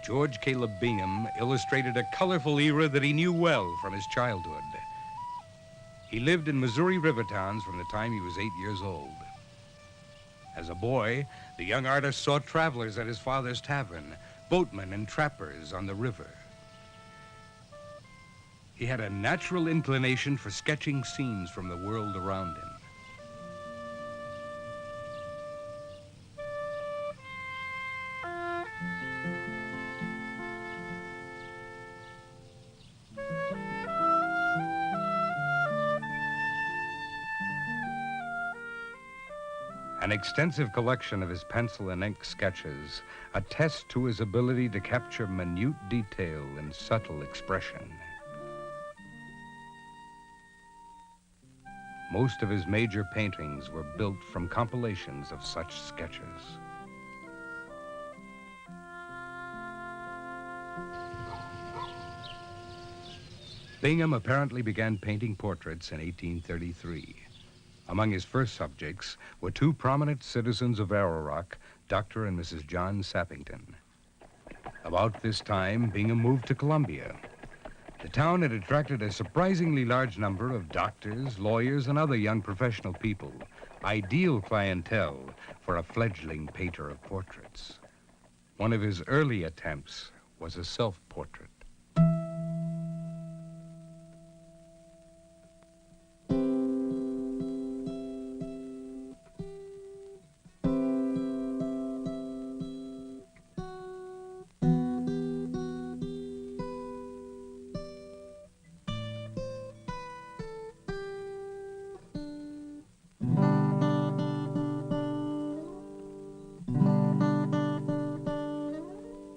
George Caleb Bingham illustrated a colorful era that he knew well from his childhood. He lived in Missouri river towns from the time he was 8 years old. As a boy, the young artist saw travelers at his father's tavern, boatmen and trappers on the river. He had a natural inclination for sketching scenes from the world around him. An extensive collection of his pencil and ink sketches attest to his ability to capture minute detail and subtle expression. Most of his major paintings were built from compilations of such sketches. Bingham apparently began painting portraits in 1833. Among his first subjects were two prominent citizens of Arrow Rock, Dr. and Mrs. John Sappington. About this time, Bingham moved to Columbia. The town had attracted a surprisingly large number of doctors, lawyers, and other young professional people, ideal clientele for a fledgling painter of portraits. One of his early attempts was a self-portrait.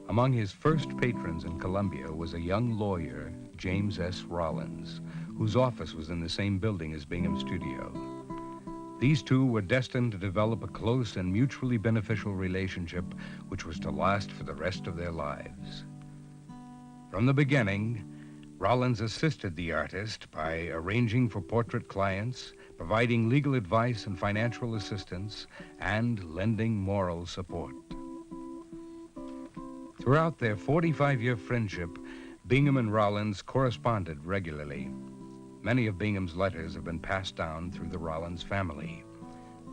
Among his first patrons in Columbia was a young lawyer, James S. Rollins, whose office was in the same building as Bingham's studio. These two were destined to develop a close and mutually beneficial relationship which was to last for the rest of their lives. From the beginning, Rollins assisted the artist by arranging for portrait clients, providing legal advice and financial assistance, and lending moral support. Throughout their 45-year friendship, Bingham and Rollins corresponded regularly. Many of Bingham's letters have been passed down through the Rollins family.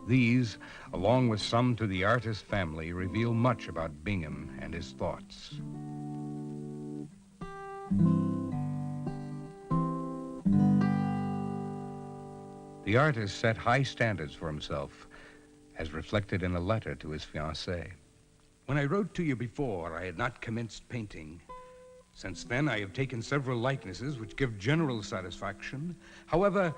These, along with some to the artist's family, reveal much about Bingham and his thoughts. The artist set high standards for himself, as reflected in a letter to his fiancée. When I wrote to you before, I had not commenced painting. Since then, I have taken several likenesses which give general satisfaction. However,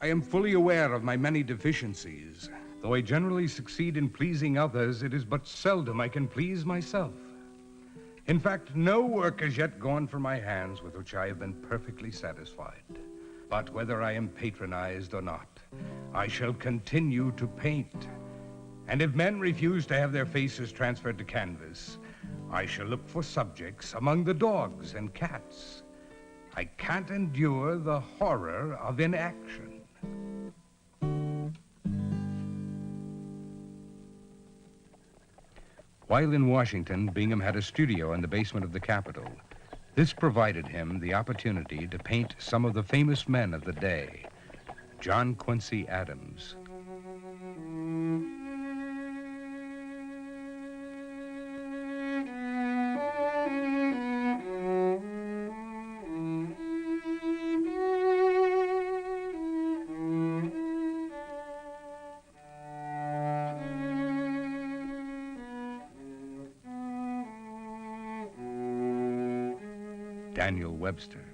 I am fully aware of my many deficiencies. Though I generally succeed in pleasing others, it is but seldom I can please myself. In fact, no work has yet gone from my hands with which I have been perfectly satisfied. But whether I am patronized or not, I shall continue to paint. And if men refuse to have their faces transferred to canvas, I shall look for subjects among the dogs and cats. I can't endure the horror of inaction. While in Washington, Bingham had a studio in the basement of the Capitol. This provided him the opportunity to paint some of the famous men of the day. John Quincy Adams, Daniel Webster,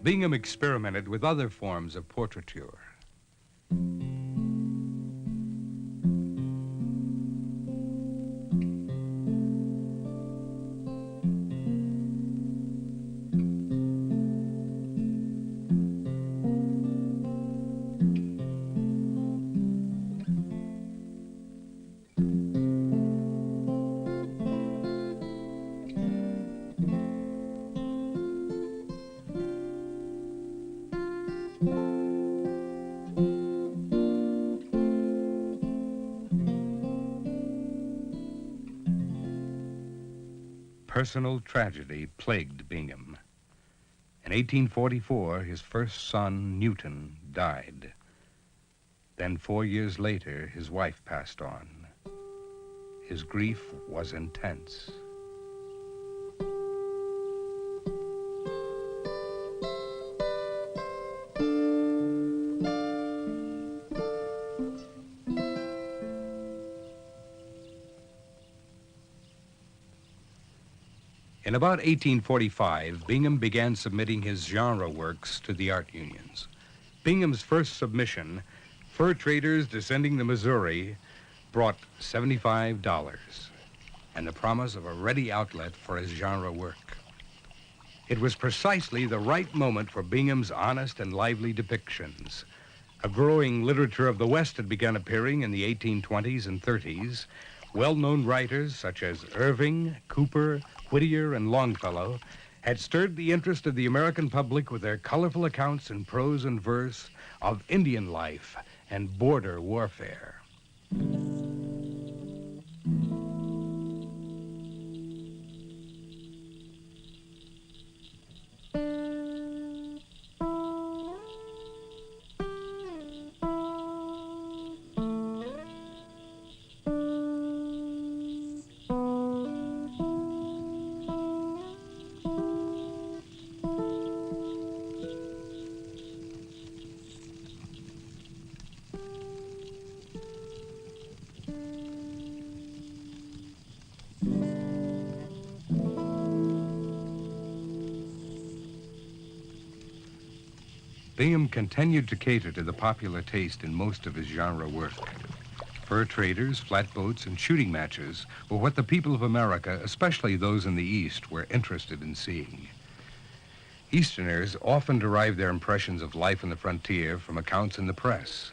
Bingham experimented with other forms of portraiture. personal tragedy plagued Bingham. In 1844, his first son, Newton, died. Then 4 years later, his wife passed on. His grief was intense. In about 1845, Bingham began submitting his genre works to the art unions. Bingham's first submission, Fur Traders Descending the Missouri, brought $75 and the promise of a ready outlet for his genre work. It was precisely the right moment for Bingham's honest and lively depictions. A growing literature of the West had begun appearing in the 1820s and 30s. Well-known writers such as Irving, Cooper, Whittier, and Longfellow had stirred the interest of the American public with their colorful accounts in prose and verse of Indian life and border warfare. Bingham continued to cater to the popular taste in most of his genre work. Fur traders, flatboats, and shooting matches were what the people of America, especially those in the East, were interested in seeing. Easterners often derive their impressions of life on the frontier from accounts in the press.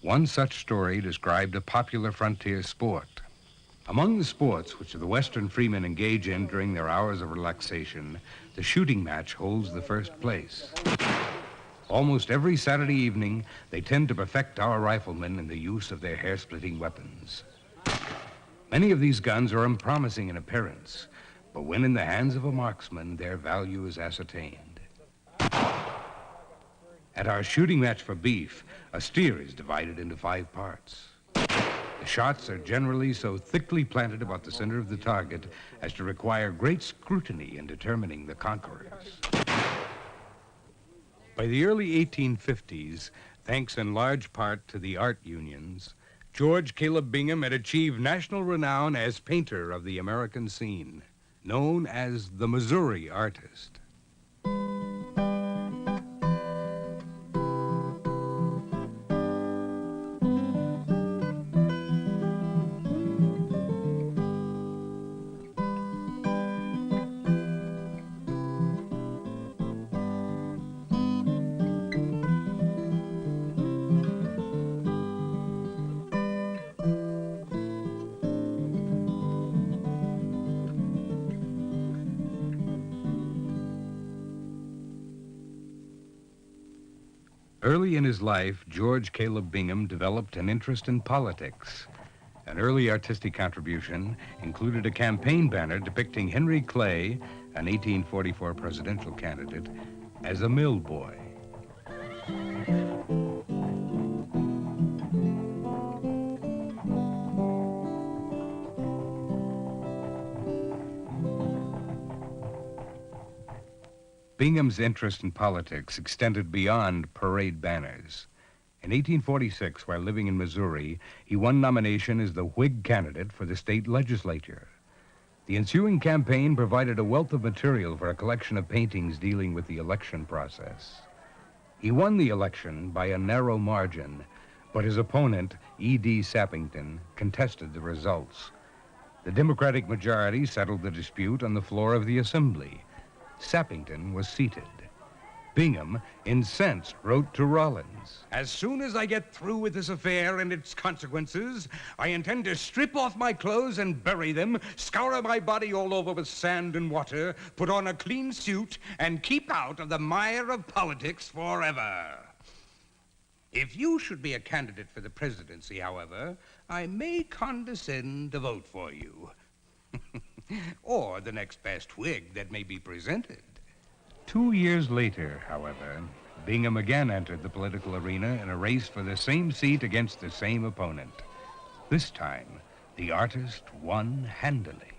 One such story described a popular frontier sport. Among the sports which the Western freemen engage in during their hours of relaxation, the shooting match holds the first place. Almost every Saturday evening, they tend to perfect our riflemen in the use of their hair-splitting weapons. Many of these guns are unpromising in appearance, but when in the hands of a marksman, their value is ascertained. At our shooting match for beef, a steer is divided into 5 parts. The shots are generally so thickly planted about the center of the target as to require great scrutiny in determining the conquerors. By the early 1850s, thanks in large part to the art unions, George Caleb Bingham had achieved national renown as painter of the American scene, known as the Missouri artist. Early in his life, George Caleb Bingham developed an interest in politics. An early artistic contribution included a campaign banner depicting Henry Clay, an 1844 presidential candidate, as a mill boy. Bingham's interest in politics extended beyond parade banners. In 1846, while living in Missouri, he won nomination as the Whig candidate for the state legislature. The ensuing campaign provided a wealth of material for a collection of paintings dealing with the election process. He won the election by a narrow margin, but his opponent, E.D. Sappington, contested the results. The Democratic majority settled the dispute on the floor of the Assembly. Sappington was seated. Bingham, incensed, wrote to Rollins, "As soon as I get through with this affair and its consequences, I intend to strip off my clothes and bury them, scour my body all over with sand and water, put on a clean suit, and keep out of the mire of politics forever. If you should be a candidate for the presidency, however, I may condescend to vote for you." or the next best wig that may be presented. 2 years later, however, Bingham again entered the political arena in a race for the same seat against the same opponent. This time, the artist won handily.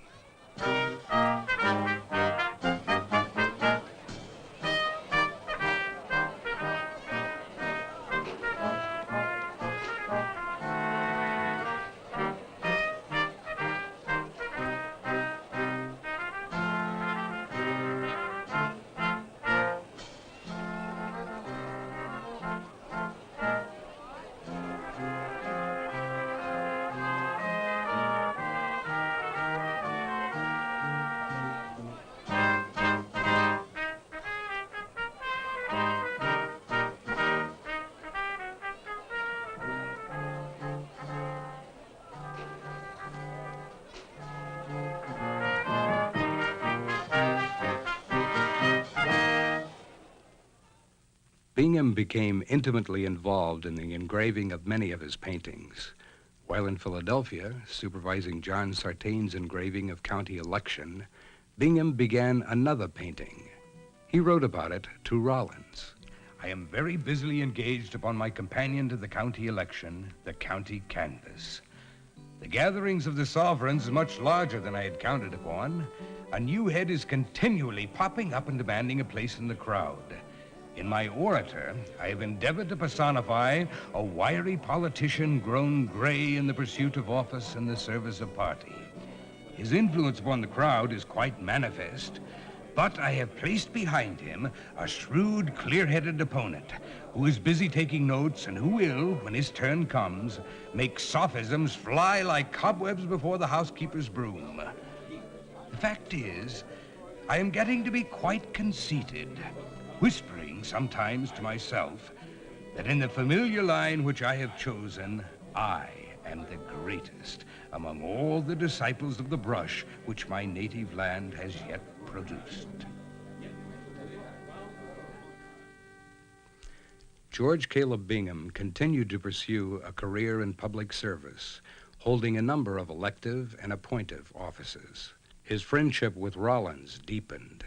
Bingham became intimately involved in the engraving of many of his paintings. While in Philadelphia, supervising John Sartain's engraving of County Election, Bingham began another painting. He wrote about it to Rollins. I am very busily engaged upon my companion to the county election, the county canvass. The gatherings of the sovereigns is much larger than I had counted upon. A new head is continually popping up and demanding a place in the crowd. In my orator, I have endeavored to personify a wiry politician grown gray in the pursuit of office and the service of party. His influence upon the crowd is quite manifest, but I have placed behind him a shrewd, clear-headed opponent who is busy taking notes and who will, when his turn comes, make sophisms fly like cobwebs before the housekeeper's broom. The fact is, I am getting to be quite conceited, whispering sometimes to myself that in the familiar line which I have chosen, I am the greatest among all the disciples of the brush which my native land has yet produced. George Caleb Bingham continued to pursue a career in public service, holding a number of elective and appointive offices. His friendship with Rollins deepened.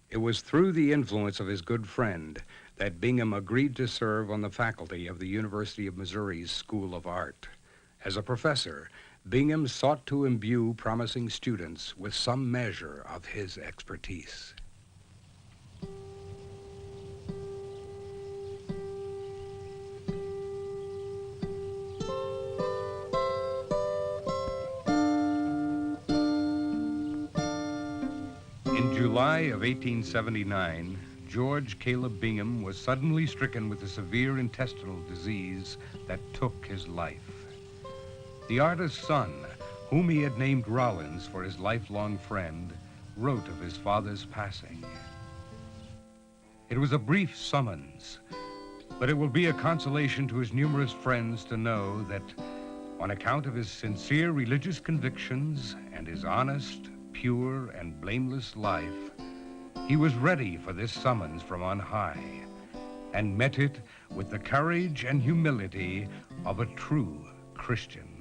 It was through the influence of his good friend that Bingham agreed to serve on the faculty of the University of Missouri's School of Art. As a professor, Bingham sought to imbue promising students with some measure of his expertise. In July of 1879, George Caleb Bingham was suddenly stricken with a severe intestinal disease that took his life. The artist's son, whom he had named Rollins for his lifelong friend, wrote of his father's passing. It was a brief summons, but it will be a consolation to his numerous friends to know that, on account of his sincere religious convictions and his honest, pure, and blameless life, he was ready for this summons from on high and met it with the courage and humility of a true Christian.